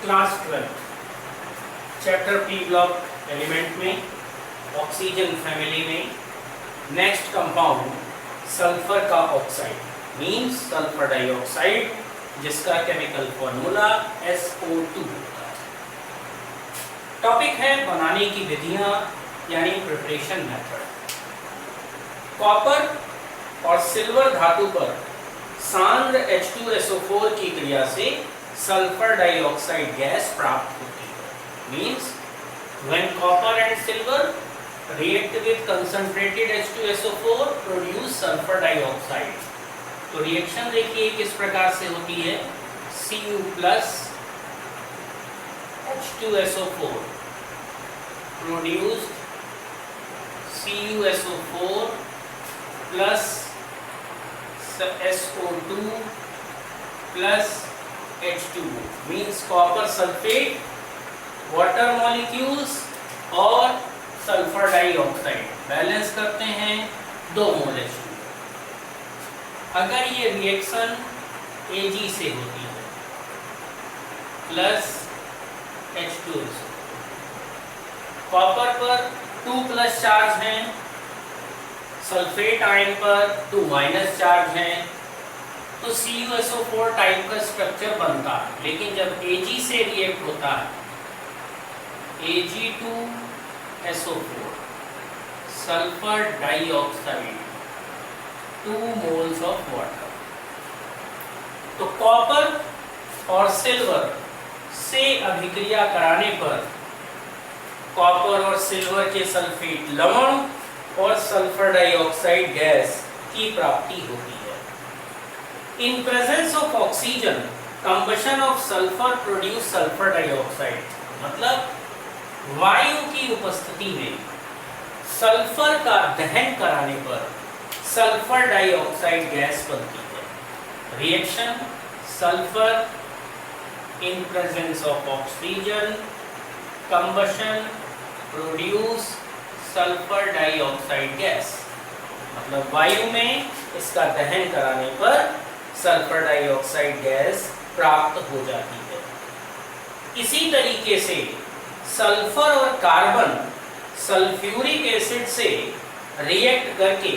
Class 12 chapter P block element में oxygen family में next compound sulphur का oxide means sulphur dioxide, जिसका chemical formula SO2 होता है। टॉपिक है बनाने की विधियां यानी प्रिपरेशन मेथड। कॉपर और सिल्वर धातु पर सांद्र H2SO4 की क्रिया से सल्फर डाइऑक्साइड गैस प्राप्त होती है। Means when copper and silver react with concentrated H2SO4 produce sulfur dioxide। तो रिएक्शन देखिए किस प्रकार से होती है। Cu plus H2SO4 produced CuSO4 plus SO2 plus H2O means copper sulfate, water molecules और सल्फर डाइऑक्साइड बैलेंस करते हैं 2 मोल H2। अगर ये रिएक्शन Ag से होती है प्लस H2SO, कॉपर पर 2 प्लस चार्ज हैं, सल्फेट आयन पर 2 माइनस चार्ज हैं, तो CuSO4 टाइप का स्ट्रक्चर बनता है। लेकिन जब Ag से रिएक्ट होता है Ag2SO4 sulphur dioxide 2 moles of water, तो कॉपर और सिल्वर से अभिक्रिया कराने पर कॉपर और सिल्वर के सल्फेट लवण और सल्फर डाइऑक्साइड गैस की प्राप्ति होती है। In presence of oxygen, combustion of sulfur produce sulfur dioxide। मतलब वायु की उपस्थिति में सल्फर का दहन कराने पर सल्फर डाइऑक्साइड गैस बनती है। Reaction sulphur in presence of oxygen, combustion produce sulfur dioxide gas। मतलब वायु में इसका दहन कराने पर सल्फर डाइऑक्साइड गैस प्राप्त हो जाती है। इसी तरीके से सल्फर और कार्बन सल्फ्यूरिक एसिड से रिएक्ट करके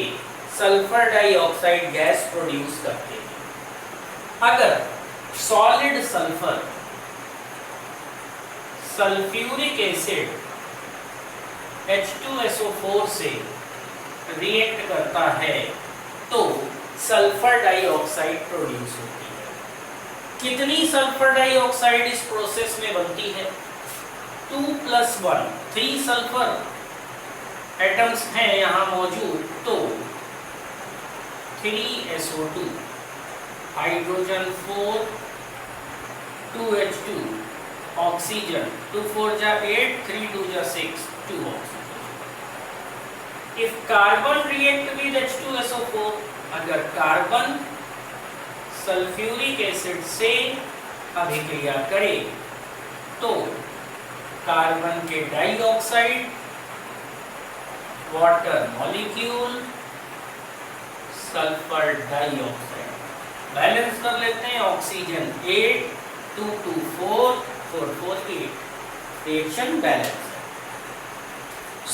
सल्फर डाइऑक्साइड गैस प्रोड्यूस करते हैं। अगर solid sulphur sulphuric acid H2SO4 से रिएक्ट करता है तो सल्फर डाइऑक्साइड प्रोड्यूस होती है। कितनी सल्फर डाइऑक्साइड इस प्रोसेस में बनती है? 2 + 1 3 सल्फर एटम्स हैं यहां मौजूद, तो 3SO2 हाइड्रोजन 4 2H2 ऑक्सीजन 2 4 जा 8 3 2 जा 6 2 oxygen. If carbon react with H2SO4, अगर कार्बन सल्फ्यूरिक एसिड से अभिक्रिया करे तो कार्बन के dioxide water molecule sulphur dioxide balance कर लेते हैं। ऑक्सीजन 8 2 2 4 4 4 8 रिएक्शन बैलेंस है।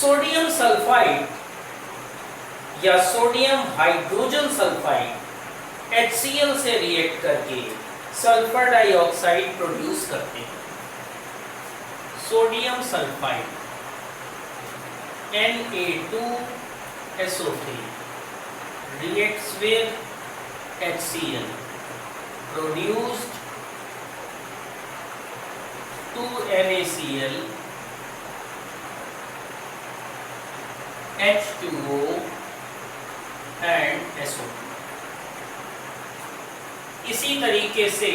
सोडियम सल्फाइड या सोडियम हाइड्रोजन सल्फाइड HCl से रिएक्ट करके सल्फर डाइऑक्साइड प्रोड्यूस करते हैं। Sodium sulphide Na2SO3 reacts with HCl produced 2NaCl H2O and SO2। इसी तरीके से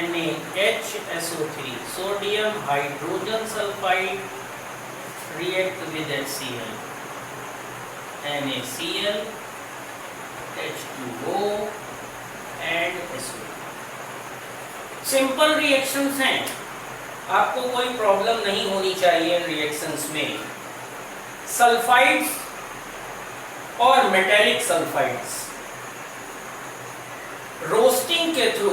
NaHSO3 sodium hydrogen sulphide react with HCl NaCl H2O and SO2। Simple reactions हैं, आपको कोई प्रॉब्लम नहीं होनी चाहिए इन रिएक्शंस में। सल्फाइड्स और मेटेलिक सल्फाइड्स रोस्टिंग के थ्रू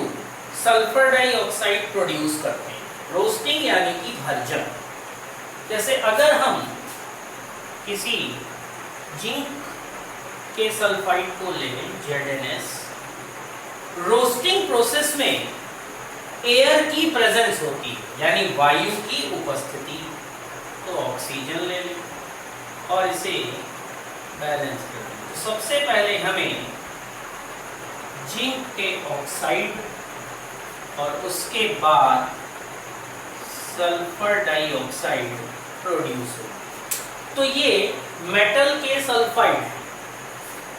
सल्फर डाइऑक्साइड प्रोड्यूस करते हैं। रोस्टिंग यानी कि भर्जन। जैसे अगर हम किसी जिंक के सल्फाइड को लें ZnS, रोस्टिंग प्रोसेस में एयर की प्रेजेंस होती है यानी वायु की उपस्थिति, तो ऑक्सीजन ले लें और इसे बैलेंस कर दें। तो सबसे पहले हमें जिंक के ऑक्साइड और उसके बाद सल्फर डाइऑक्साइड प्रोड्यूस हो, तो ये मेटल के सल्फाइड,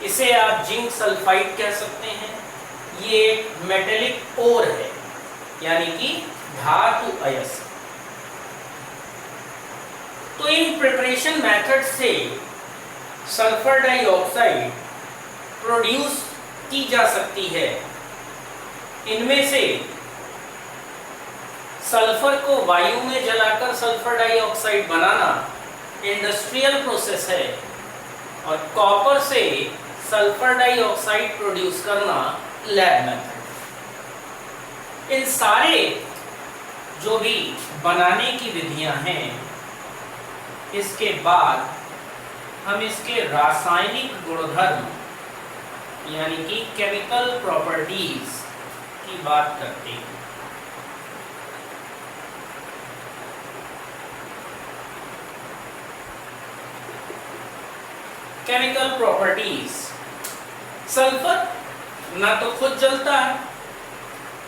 इसे आप जिंक सल्फाइड कह सकते हैं। ये मेटेलिक ओर है यानी कि धातु अयस्क। तो इन प्रिपरेशन मेथड से सल्फर डाइऑक्साइड प्रोड्यूस की जा सकती है। इनमें से सल्फर को वायु में जलाकर सल्फर डाइऑक्साइड बनाना इंडस्ट्रियल प्रोसेस है और कॉपर से सल्फर डाइऑक्साइड प्रोड्यूस करना लैब मेथड। इन सारे जो भी बनाने की विधियां हैं, इसके बाद हम इसके रासायनिक गुणधर्म यानी कि केमिकल प्रॉपर्टीज की बात करते हैं। केमिकल प्रॉपर्टीज, सल्फर ना तो खुद जलता है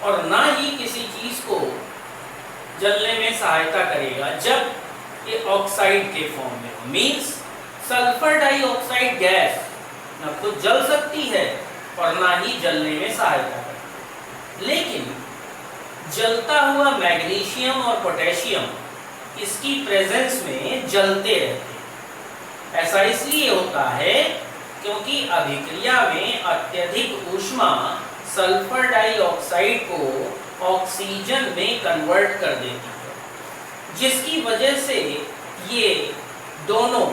और ना ही किसी चीज को जलने में सहायता करेगा जब ये ऑक्साइड के फॉर्म में हो। मींस सल्फर डाइऑक्साइड गैस ना खुद जल सकती है और ना ही जलने में सहायता करेगी। लेकिन जलता हुआ मैग्नीशियम और पोटेशियम इसकी प्रेजेंस में जलते रहते हैं। ऐसा इसलिए होता है क्योंकि अभिक्रिया में अत्यधिक ऊष्मा सल्फर डाइऑक्साइड को ऑक्सीजन में कन्वर्ट कर देती है, जिसकी वजह से ये दोनों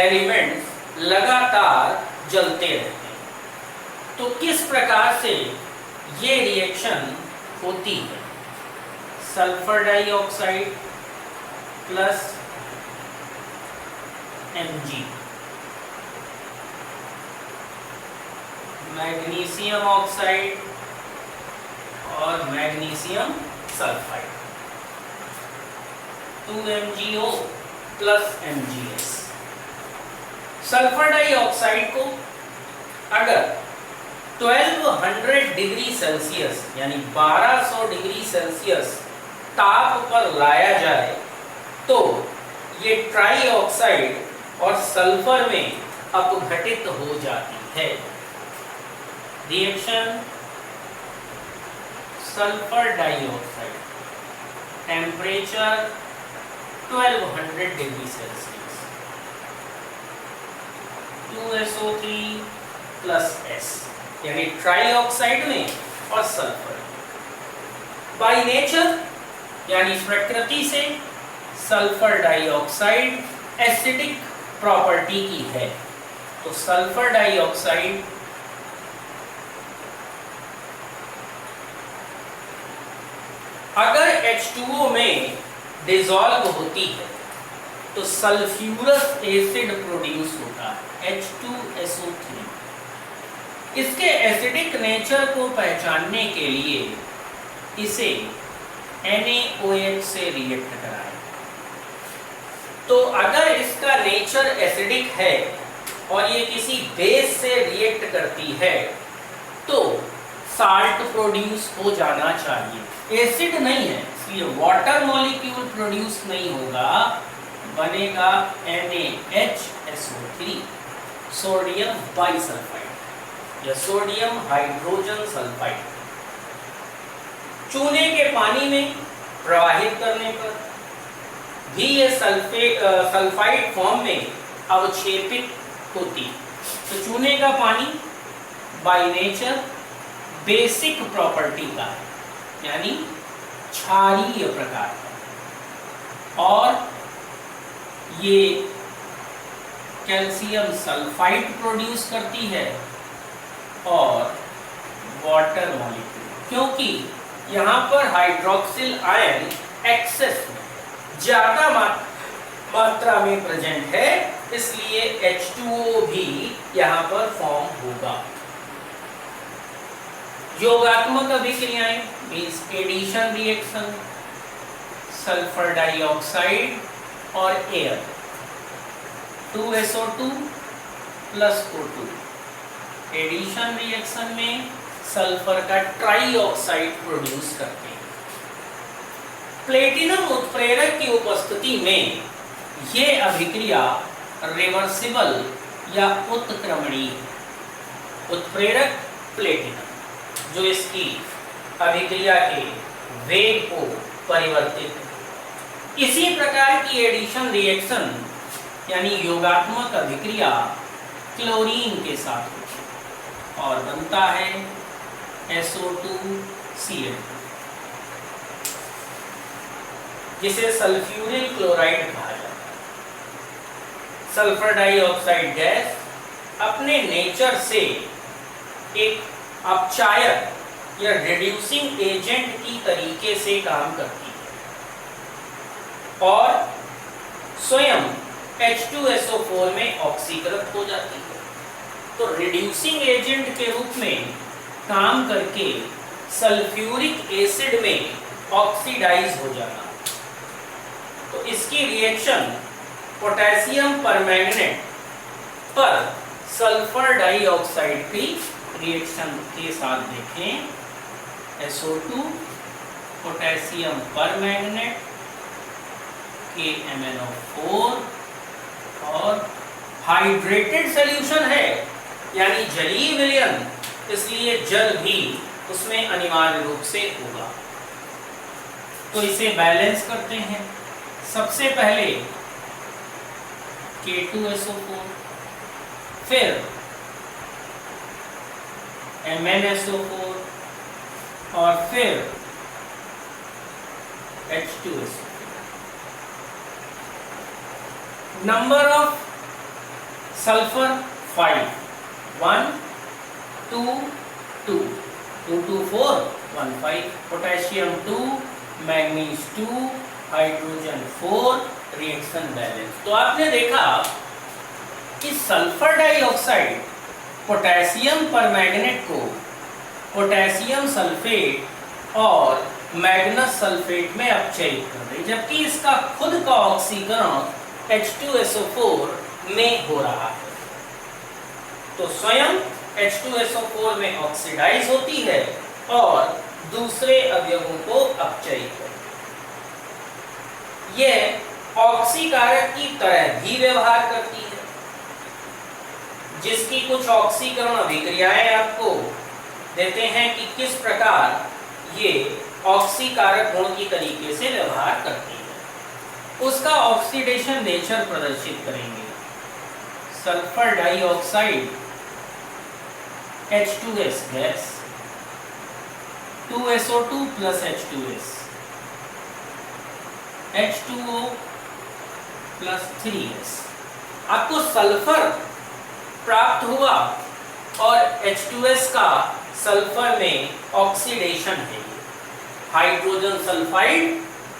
एलिमेंट्स लगातार जलते रहते हैं। तो किस प्रकार से ये रिएक्शन होती है? Sulphur dioxide plus Mg, magnesium oxide और magnesium sulphide, 2MgO plus MgS। Sulphur dioxide को अगर 1200 डिग्री सेल्सियस यानी 1200 डिग्री सेल्सियस ताप पर लाया जाए तो ये ट्राई ऑक्साइड और सल्फर में अपघटित हो जाती है। Reaction sulphur dioxide, temperature 1200 degree Celsius, 2SO3 plus S यानी ट्राई ऑक्साइड में और सल्फर। बाय नेचर यानी प्रकृति से सल्फर डाइऑक्साइड एसिडिक प्रॉपर्टी की है, तो सल्फर डाइऑक्साइड अगर H2O में डिसॉल्व होती है तो सल्फ्यूरस एसिड प्रोड्यूस होता है, H2SO3। इसके एसिडिक नेचर को पहचानने के लिए इसे NaOH से रिएक्ट कराएं। तो अगर इसका नेचर एसिडिक है और ये किसी बेस से रिएक्ट करती है तो साल्ट प्रोड्यूस हो जाना चाहिए। एसिड नहीं है इसलिए वाटर मॉलिक्यूल प्रोड्यूस नहीं होगा, बनेगा NaHSO3, सोडियम बाइसल्फाइड या सोडियम हाइड्रोजन सल्फाइड। चूने के पानी में प्रवाहित करने पर भी ये सल्फाइड फॉर्म में अवक्षेपित होती। तो चूने का पानी बाय नेचर बेसिक प्रॉपर्टी का है यानी क्षारीय प्रकार का, और ये कैल्शियम सल्फाइड प्रोड्यूस करती है और वाटर मॉलिक्यूल, क्योंकि यहाँ पर हाइड्रोक्सिल आयन एक्सेस में ज्यादा मात्रा में प्रेजेंट है, इसलिए H2O भी यहाँ पर फॉर्म होगा। योगात्मक अभिक्रियाएं means addition reaction, sulphur dioxide और air, 2SO2 plus O2। Addition reaction में सल्फर का ट्राइऑक्साइड प्रोड्यूस करते हैं। प्लेटिनम उत्प्रेरक की उपस्थिति में ये अभिक्रिया रिवर्सिबल या उत्क्रमणीय है। उत्प्रेरक प्लेटिनम जो इसकी अभिक्रिया के वेग को परिवर्तित है। इसी प्रकार की एडिशन रिएक्शन यानी योगात्मक अभिक्रिया क्लोरीन के साथ होती है और बनता है SO2Cl, जिसे सल्फ्यूरिल क्लोराइड कहा जाता है। सल्फर डाइऑक्साइड गैस अपने नेचर से एक अपचायक या रिड्यूसिंग एजेंट की तरीके से काम करती है और स्वयं H2SO4 में ऑक्सीकृत हो जाती है। तो रिड्यूसिंग एजेंट के रूप में काम करके सल्फ्यूरिक एसिड में ऑक्सीडाइज हो जाना। तो इसकी रिएक्शन पोटेशियम परमैंगनेट पर सल्फर डाइऑक्साइड की रिएक्शन के साथ देखें, SO2 पोटेशियम परमैंगनेट KMnO4 और हाइड्रेटेड सॉल्यूशन है यानी जलीय विलयन, इसलिए जल भी उसमें अनिवार्य रूप से होगा। तो इसे बैलेंस करते हैं। सबसे पहले K2SO4, फिर MnSO4 और फिर H2SO4। Number of sulphur 5, 1 2 2 2 2 4 1 5, potassium 2, manganese 2, hydrogen 4, reaction balance. तो आपने देखा कि सल्फर डाइऑक्साइड पोटेशियम परमैंगनेट को पोटेशियम सल्फेट और मैग्नस सल्फेट में अपचयित कर रही, जबकि इसका खुद का ऑक्सीकरण H2SO4 में हो रहा है। तो स्वयं H2SO4 में ऑक्सीडाइज होती है और दूसरे अवयवों को अपचयित करती है। यह ऑक्सीकारक की तरह भी व्यवहार करती है, जिसकी कुछ ऑक्सीकरण अभिक्रियाएं आपको देते हैं कि किस प्रकार ये ऑक्सीकारक गुण की तरीके से व्यवहार करती है। उसका ऑक्सीडेशन नेचर प्रदर्शित करेंगे। Sulphur dioxide H2S gas, 2SO2 plus H2S, H2O plus 3S। आपको सल्फर प्राप्त हुआ और H2S का सल्फर में ऑक्सीडेशन है, hydrogen sulphide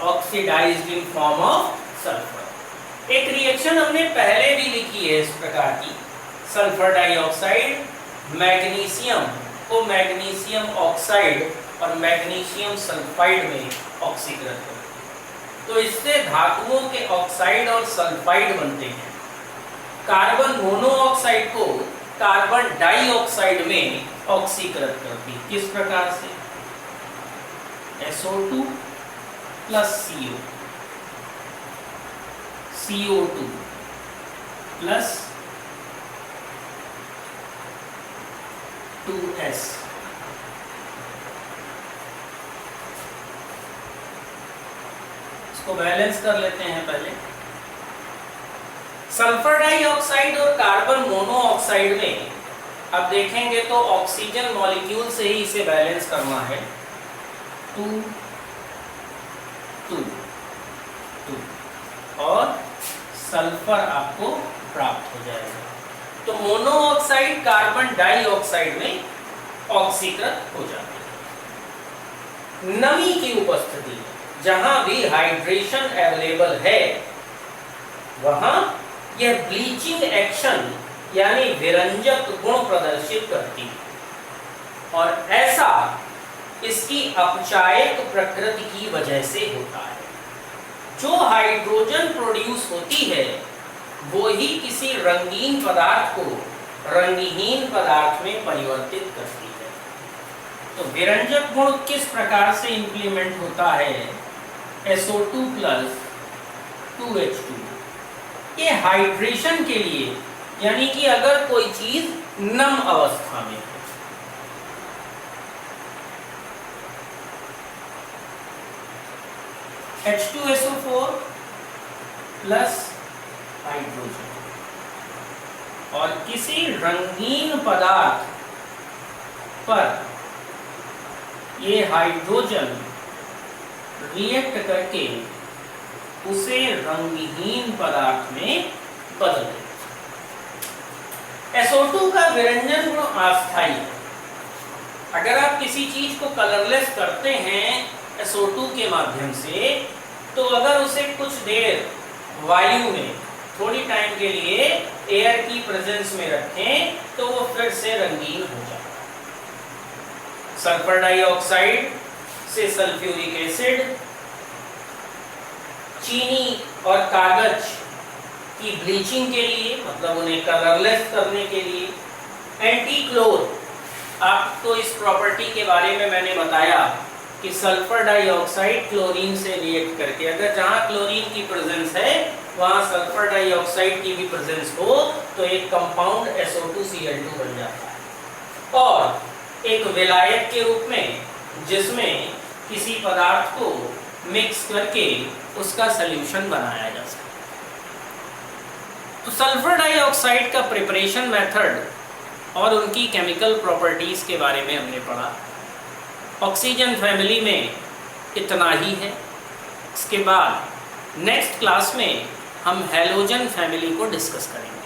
oxidised in form of sulphur. एक रिएक्शन हमने पहले भी लिखी है इस प्रकार की, सल्फर डाइऑक्साइड मैग्नीशियम को मैग्नीशियम ऑक्साइड और मैग्नीशियम सल्फाइड में ऑक्सीकृत करते। तो इससे धातुओं के ऑक्साइड और सल्फाइड बनते हैं। कार्बन मोनोऑक्साइड को कार्बन डाइऑक्साइड में ऑक्सीकृत करती। किस प्रकार से? SO2 plus CO, CO2 plus 2S, इसको बैलेंस कर लेते हैं पहले। सल्फर डाइऑक्साइड और कार्बन मोनोऑक्साइड में अब देखेंगे तो ऑक्सीजन मॉलिक्यूल से ही इसे बैलेंस करना है। 2 2 2 और सल्फर आपको प्राप्त हो जाएगा। तो मोनोऑक्साइड कार्बन डाइऑक्साइड में ऑक्सीकृत हो जाते हैं। नमी की उपस्थिति, जहां भी हाइड्रेशन अवेलेबल है वहां यह ब्लीचिंग एक्शन यानी विरंजक गुण प्रदर्शित करती है और ऐसा इसकी अपचायक प्रकृति की वजह से होता है। जो हाइड्रोजन प्रोड्यूस होती है वो ही किसी रंगीन पदार्थ को रंगहीन पदार्थ में परिवर्तित करती है। तो विरंजक गुण किस प्रकार से इंप्लीमेंट होता है? SO2 प्लस 2H2, ये हाइड्रेशन के लिए, यानी कि अगर कोई चीज नम अवस्था में है। H2SO4 प्लस हाइड्रोजन, और किसी रंगीन पदार्थ पर ये हाइड्रोजन रिएक्ट करके उसे रंगहीन पदार्थ में बदल देता है। SO2 का विरंजन गुण अस्थायी है। अगर आप किसी चीज को कलरलेस करते हैं SO2 के माध्यम से, तो अगर उसे कुछ देर वायु में थोड़ी टाइम के लिए एयर की प्रेजेंस में रखें तो वो फिर से रंगीन हो जाता है। सल्फर डाइऑक्साइड से सल्फ्यूरिक एसिड, चीनी और कागज की ब्लीचिंग के लिए, मतलब उन्हें कलरलेस करने के लिए, एंटी क्लोर, आपको इस प्रॉपर्टी के बारे में मैंने बताया कि सल्फर डाइऑक्साइड क्लोरीन से रिएक्ट करके, अगर जहां क्लोरीन की प्रेजेंस है वहां सल्फर डाइऑक्साइड की भी प्रेजेंस हो तो एक कंपाउंड SO2Cl2 बन जाता है। और एक विलायक के रूप में, जिसमें किसी पदार्थ को मिक्स करके उसका सॉल्यूशन बनाया जा सकता है। तो सल्फर डाइऑक्साइड का प्रिपरेशन मेथड और उनकी केमिकल प्रॉपर्टीज के बारे में हमने पढ़ा। ऑक्सीजन फैमिली में इतना ही है। इसके बाद नेक्स्ट क्लास में हम हैलोजन फैमिली को डिस्कस करेंगे।